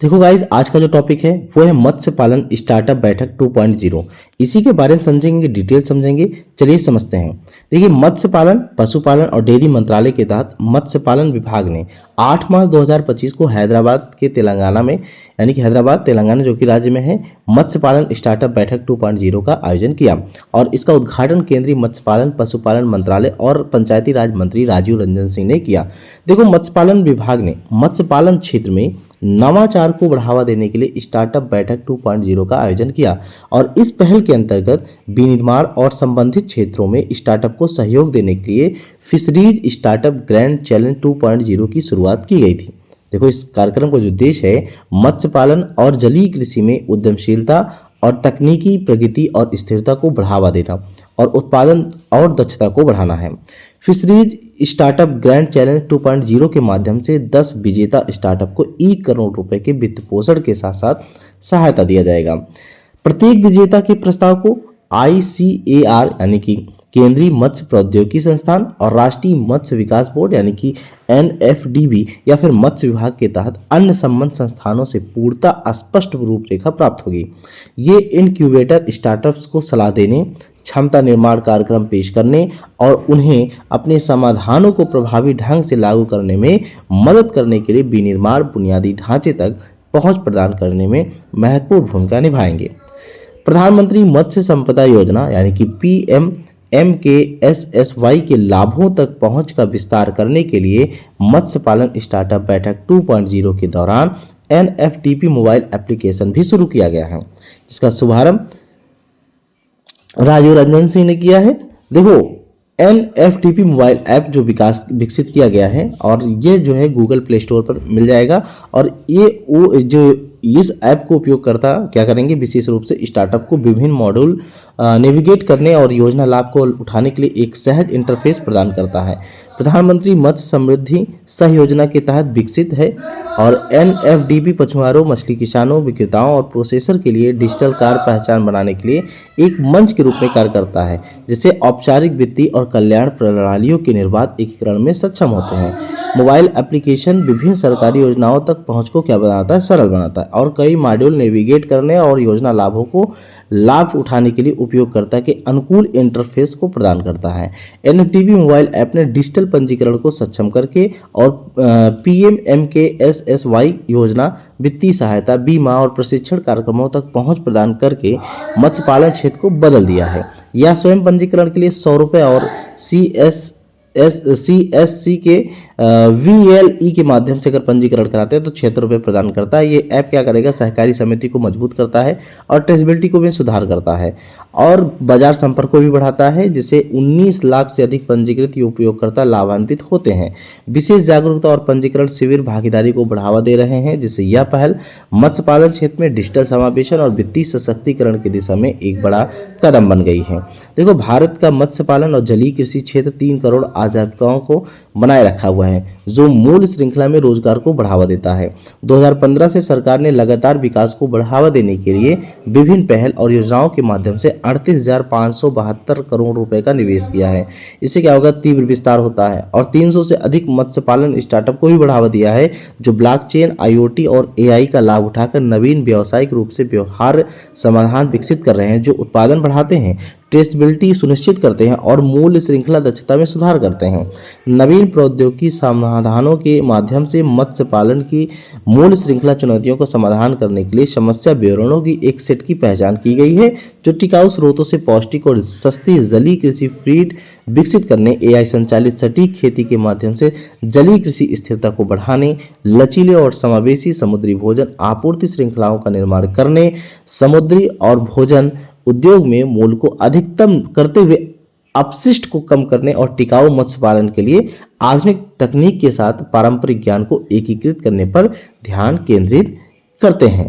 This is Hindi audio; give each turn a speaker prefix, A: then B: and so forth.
A: देखो गाइज, आज का जो टॉपिक है वो है मत्स्य पालन स्टार्टअप बैठक 2.0। इसी के बारे में समझेंगे, डिटेल समझेंगे। चलिए समझते हैं। देखिए, मत्स्य पालन, पशुपालन और डेयरी मंत्रालय के तहत मत्स्य पालन विभाग ने 8 मार्च 2025 को हैदराबाद के तेलंगाना में, यानी कि हैदराबाद तेलंगाना जो कि राज्य में है, मत्स्य पालन स्टार्टअप बैठक 2.0 का आयोजन किया। और इसका उद्घाटन केंद्रीय मत्स्य पालन पशुपालन मंत्रालय और पंचायती राज मंत्री राजीव रंजन सिंह ने किया। देखो, मत्स्य पालन विभाग ने मत्स्य पालन क्षेत्र में नवाचार को बढ़ावा देने के लिए स्टार्टअप बैठक 2.0 का आयोजन किया। और इस पहल के अंतर्गत विनिर्माण और संबंधित क्षेत्रों में स्टार्टअप को सहयोग देने के लिए फिशरीज स्टार्टअप ग्रैंड चैलेंज 2.0 की शुरुआत की गई थी। देखो, इस कार्यक्रम का जो उद्देश्य है मत्स्य पालन और जलीय कृषि में उद्यमशीलता और तकनीकी प्रगति और स्थिरता को बढ़ावा देना और उत्पादन और दक्षता को बढ़ाना है। फिशरीज स्टार्टअप ग्रैंड चैलेंज 2.0 के माध्यम से 10 विजेता स्टार्टअप को 1 करोड़ रुपए के वित्त पोषण के साथ साथ सहायता दिया जाएगा। प्रत्येक विजेता के प्रस्ताव को ICAR यानी कि केंद्रीय मत्स्य प्रौद्योगिकी संस्थान और राष्ट्रीय मत्स्य विकास बोर्ड यानी कि NFDB या फिर मत्स्य विभाग के तहत अन्य संबद्ध संस्थानों से पूर्णतः स्पष्ट रूपरेखा प्राप्त होगी। ये इनक्यूबेटर स्टार्टअप्स को सलाह देने, क्षमता निर्माण कार्यक्रम पेश करने और उन्हें अपने समाधानों को प्रभावी ढंग से लागू करने में मदद करने के लिए विनिर्माण बुनियादी ढांचे तक पहुंच प्रदान करने में महत्वपूर्ण भूमिका निभाएंगे। प्रधानमंत्री मत्स्य संपदा योजना यानी कि PMMKSSY के लाभों तक पहुंच का विस्तार करने के लिए मत्स्य पालन स्टार्टअप बैठक 2.0 के दौरान NFDP मोबाइल एप्लीकेशन भी शुरू किया गया है, जिसका शुभारंभ राजीव रंजन सिंह ने किया है। देखो, NFDP मोबाइल ऐप जो विकसित किया गया है और ये जो है गूगल प्ले स्टोर पर मिल जाएगा। और ये वो जो इस ऐप को उपयोगकर्ता क्या करेंगे, विशेष रूप से स्टार्टअप को विभिन्न मॉड्यूल नेविगेट करने और योजना लाभ को उठाने के लिए एक सहज इंटरफेस प्रदान करता है। प्रधानमंत्री मत्स्य समृद्धि सह योजना के तहत विकसित है और NFDP मछुआरों, मछली किसानों, विक्रेताओं और प्रोसेसर के लिए डिजिटल कार्य पहचान बनाने के लिए एक मंच के रूप में कार्य करता है, जिससे औपचारिक वित्तीय और कल्याण प्रणालियों के निर्बाध एकीकरण में सक्षम होते हैं। मोबाइल एप्लीकेशन विभिन्न सरकारी योजनाओं तक पहुंच को क्या बनाता है, सरल बनाता है और कई मॉड्यूल नेविगेट करने और योजना लाभों को लाभ उठाने के लिए उपयोगकर्ता के अनुकूल इंटरफेस को प्रदान करता है। NFDP मोबाइल ऐप ने डिजिटल पंजीकरण को सक्षम करके और PMMKSSY योजना, वित्तीय सहायता, बीमा और प्रशिक्षण कार्यक्रमों तक पहुंच प्रदान करके मत्स्य पालन क्षेत्र को बदल दिया है। यह स्वयं पंजीकरण के लिए 100 रुपये और CSC के VLE के माध्यम से अगर पंजीकरण कराते हैं तो 76 रुपये प्रदान करता है। ये ऐप क्या करेगा, सहकारी समिति को मजबूत करता है और ट्रेसेबिलिटी को भी सुधार करता है और बाजार संपर्क को भी बढ़ाता है, जिससे 19 लाख से अधिक पंजीकृत उपयोगकर्ता लाभान्वित होते हैं। विशेष जागरूकता और पंजीकरण शिविर भागीदारी को बढ़ावा दे रहे हैं, जिससे यह पहल मत्स्य पालन क्षेत्र में डिजिटल समावेशन और वित्तीय सशक्तिकरण की दिशा में एक बड़ा कदम बन गई है। देखो, भारत का मत्स्य पालन और जलीय कृषि क्षेत्र 3 करोड़ आजीविकाओं को बनाए रखा हुआ है, जो मूल श्रृंखला में रोजगार को बढ़ावा देता है। 2015 से सरकार ने लगातार विकास को बढ़ावा देने के लिए विभिन्न पहल और योजनाओं के माध्यम से 38,572 करोड़ रुपए का निवेश किया है। इससे क्या होगा, तीव्र विस्तार होता है और 300 से अधिक मत्स्य पालन स्टार्टअप को भी बढ़ावा दिया है, जो ब्लॉकचेन, IoT और AI का लाभ उठाकर नवीन व्यावसायिक रूप से व्यवहार समाधान विकसित कर रहे हैं, जो उत्पादन बढ़ाते हैं, ट्रेसेबिलिटी सुनिश्चित करते हैं और मूल्य श्रृंखला दक्षता में सुधार करते हैं। नवीन प्रौद्योगिकी समाधानों के माध्यम से मत्स्य पालन की मूल्य श्रृंखला चुनौतियों का समाधान करने के लिए समस्या विवरणों की एक सेट की पहचान की गई है, जो टिकाऊ स्रोतों से पौष्टिक और सस्ती जलीय कृषि फीड विकसित करने, AI संचालित सटीक खेती के माध्यम से जलीय कृषि स्थिरता को बढ़ाने, लचीले और समावेशी समुद्री भोजन आपूर्ति श्रृंखलाओं का निर्माण करने, समुद्री और भोजन उद्योग में मूल्य को अधिकतम करते हुए अपशिष्ट को कम करने और टिकाऊ मत्स्य पालन के लिए आधुनिक तकनीक के साथ पारंपरिक ज्ञान को एकीकृत करने पर ध्यान केंद्रित करते हैं।